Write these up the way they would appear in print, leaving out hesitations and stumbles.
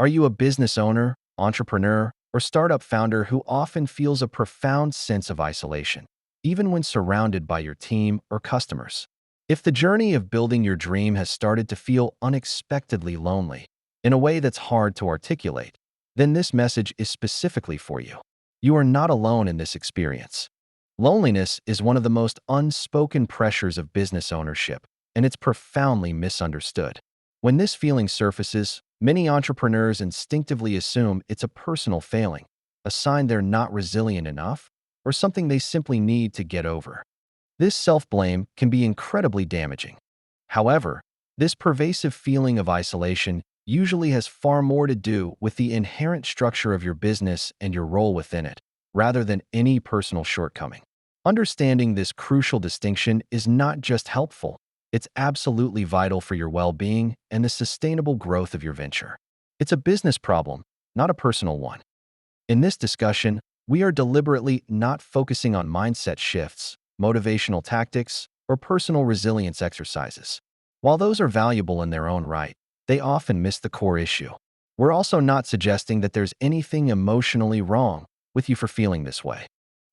Are you a business owner, entrepreneur, or startup founder who often feels a profound sense of isolation, even when surrounded by your team or customers? If the journey of building your dream has started to feel unexpectedly lonely, in a way that's hard to articulate, then this message is specifically for you. You are not alone in this experience. Loneliness is one of the most unspoken pressures of business ownership, and it's profoundly misunderstood. When this feeling surfaces, many entrepreneurs instinctively assume it's a personal failing, a sign they're not resilient enough, or something they simply need to get over. This self-blame can be incredibly damaging. However, this pervasive feeling of isolation usually has far more to do with the inherent structure of your business and your role within it, rather than any personal shortcoming. Understanding this crucial distinction is not just helpful, it's absolutely vital for your well-being and the sustainable growth of your venture. It's a business problem, not a personal one. In this discussion, we are deliberately not focusing on mindset shifts, motivational tactics, or personal resilience exercises. While those are valuable in their own right, they often miss the core issue. We're also not suggesting that there's anything emotionally wrong with you for feeling this way.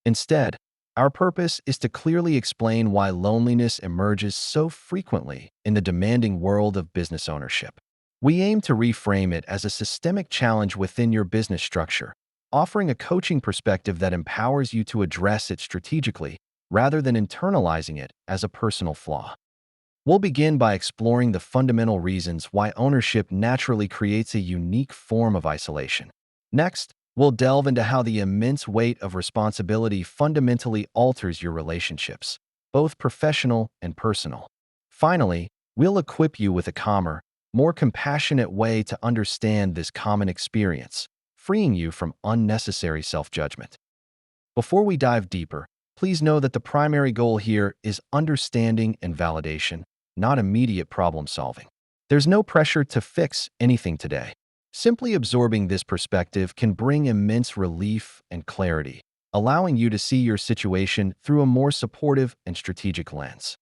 Instead, our purpose is to clearly explain why loneliness emerges so frequently in the demanding world of business ownership. We aim to reframe it as a systemic challenge within your business structure, offering a coaching perspective that empowers you to address it strategically rather than internalizing it as a personal flaw. We'll begin by exploring the fundamental reasons why ownership naturally creates a unique form of isolation. Next, we'll delve into how the immense weight of responsibility fundamentally alters your relationships, both professional and personal. Finally, we'll equip you with a calmer, more compassionate way to understand this common experience, freeing you from unnecessary self-judgment. Before we dive deeper, please know that the primary goal here is understanding and validation, not immediate problem solving. There's no pressure to fix anything today. Simply absorbing this perspective can bring immense relief and clarity, allowing you to see your situation through a more supportive and strategic lens.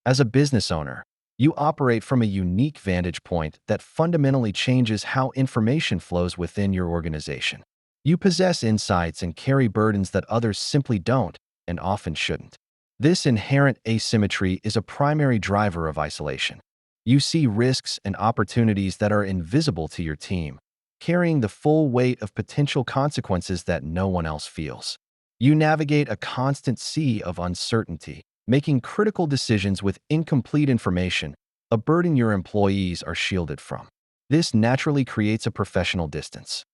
As a business owner, you operate from a unique vantage point that fundamentally changes how information flows within your organization. You possess insights and carry burdens that others simply don't and often shouldn't. This inherent asymmetry is a primary driver of isolation. You see risks and opportunities that are invisible to your team, carrying the full weight of potential consequences that no one else feels. You navigate a constant sea of uncertainty, making critical decisions with incomplete information, a burden your employees are shielded from. This naturally creates a professional distance.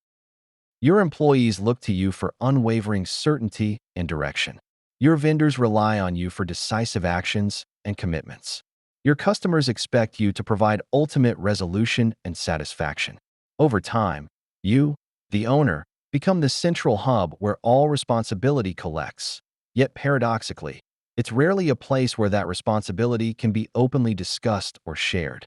Your employees look to you for unwavering certainty and direction. Your vendors rely on you for decisive actions and commitments. Your customers expect you to provide ultimate resolution and satisfaction. Over time, you, the owner, become the central hub where all responsibility collects. Yet paradoxically, it's rarely a place where that responsibility can be openly discussed or shared.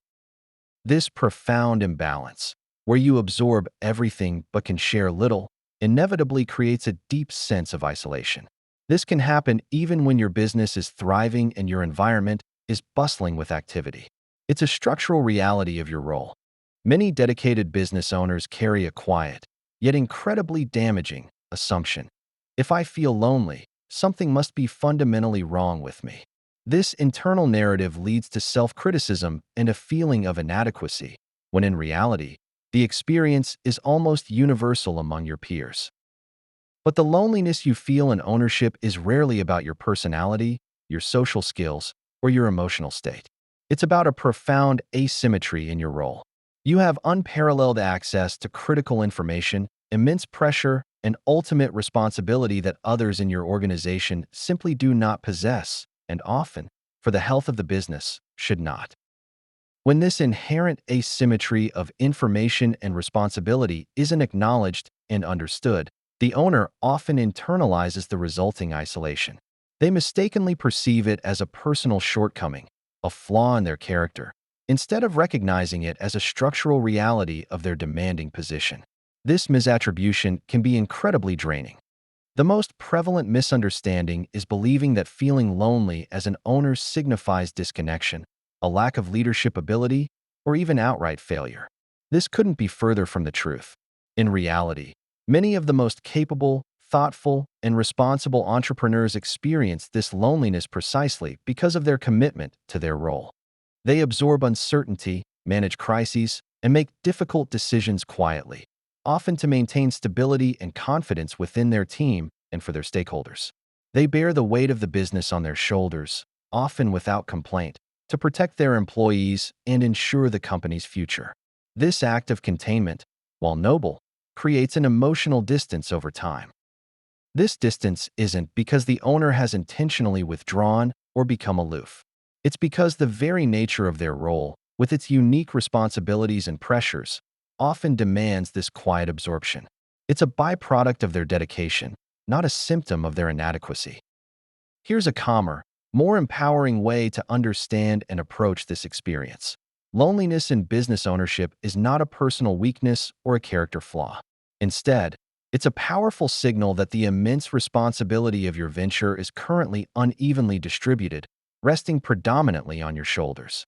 This profound imbalance, where you absorb everything but can share little, inevitably creates a deep sense of isolation. This can happen even when your business is thriving and your environment is bustling with activity. It's a structural reality of your role. Many dedicated business owners carry a quiet, yet incredibly damaging, assumption. If I feel lonely, something must be fundamentally wrong with me. This internal narrative leads to self-criticism and a feeling of inadequacy, when in reality, the experience is almost universal among your peers. But the loneliness you feel in ownership is rarely about your personality, your social skills, or your emotional state. It's about a profound asymmetry in your role. You have unparalleled access to critical information, immense pressure, and ultimate responsibility that others in your organization simply do not possess, and often, for the health of the business, should not. When this inherent asymmetry of information and responsibility isn't acknowledged and understood, the owner often internalizes the resulting isolation. They mistakenly perceive it as a personal shortcoming, a flaw in their character, instead of recognizing it as a structural reality of their demanding position. This misattribution can be incredibly draining. The most prevalent misunderstanding is believing that feeling lonely as an owner signifies disconnection, a lack of leadership ability, or even outright failure. This couldn't be further from the truth. In reality, many of the most capable, thoughtful, and responsible entrepreneurs experience this loneliness precisely because of their commitment to their role. They absorb uncertainty, manage crises, and make difficult decisions quietly, often to maintain stability and confidence within their team and for their stakeholders. They bear the weight of the business on their shoulders, often without complaint, to protect their employees and ensure the company's future. This act of containment, while noble, creates an emotional distance over time. This distance isn't because the owner has intentionally withdrawn or become aloof. It's because the very nature of their role, with its unique responsibilities and pressures, often demands this quiet absorption. It's a byproduct of their dedication, not a symptom of their inadequacy. Here's a calmer, more empowering way to understand and approach this experience. Loneliness in business ownership is not a personal weakness or a character flaw. Instead, it's a powerful signal that the immense responsibility of your venture is currently unevenly distributed, resting predominantly on your shoulders.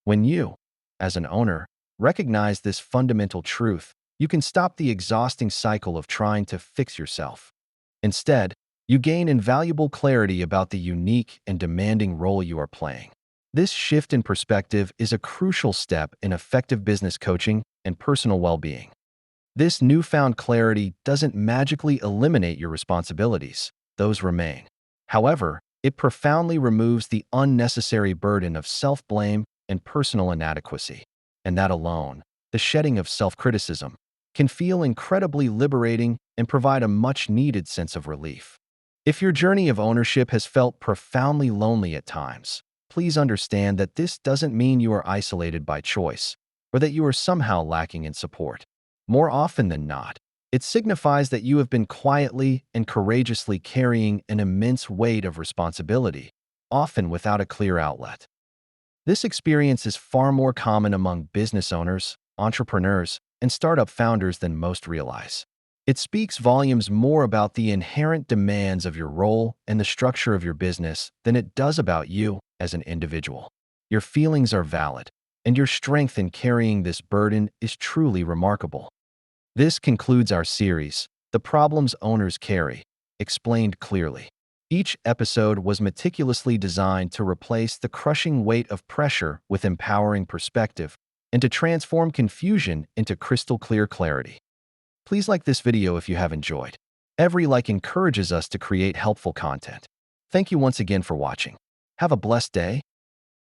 When you, as an owner, recognize this fundamental truth, you can stop the exhausting cycle of trying to fix yourself. Instead, you gain invaluable clarity about the unique and demanding role you are playing. This shift in perspective is a crucial step in effective business coaching and personal well-being. This newfound clarity doesn't magically eliminate your responsibilities. Those remain. However, it profoundly removes the unnecessary burden of self-blame and personal inadequacy. And that alone, the shedding of self-criticism, can feel incredibly liberating and provide a much-needed sense of relief. If your journey of ownership has felt profoundly lonely at times, please understand that this doesn't mean you are isolated by choice or that you are somehow lacking in support. More often than not, it signifies that you have been quietly and courageously carrying an immense weight of responsibility, often without a clear outlet. This experience is far more common among business owners, entrepreneurs, and startup founders than most realize. It speaks volumes more about the inherent demands of your role and the structure of your business than it does about you as an individual. Your feelings are valid, and your strength in carrying this burden is truly remarkable. This concludes our series, The Problems Owners Carry, Explained Clearly. Each episode was meticulously designed to replace the crushing weight of pressure with empowering perspective and to transform confusion into crystal clear clarity. Please like this video if you have enjoyed. Every like encourages us to create helpful content. Thank you once again for watching. Have a blessed day.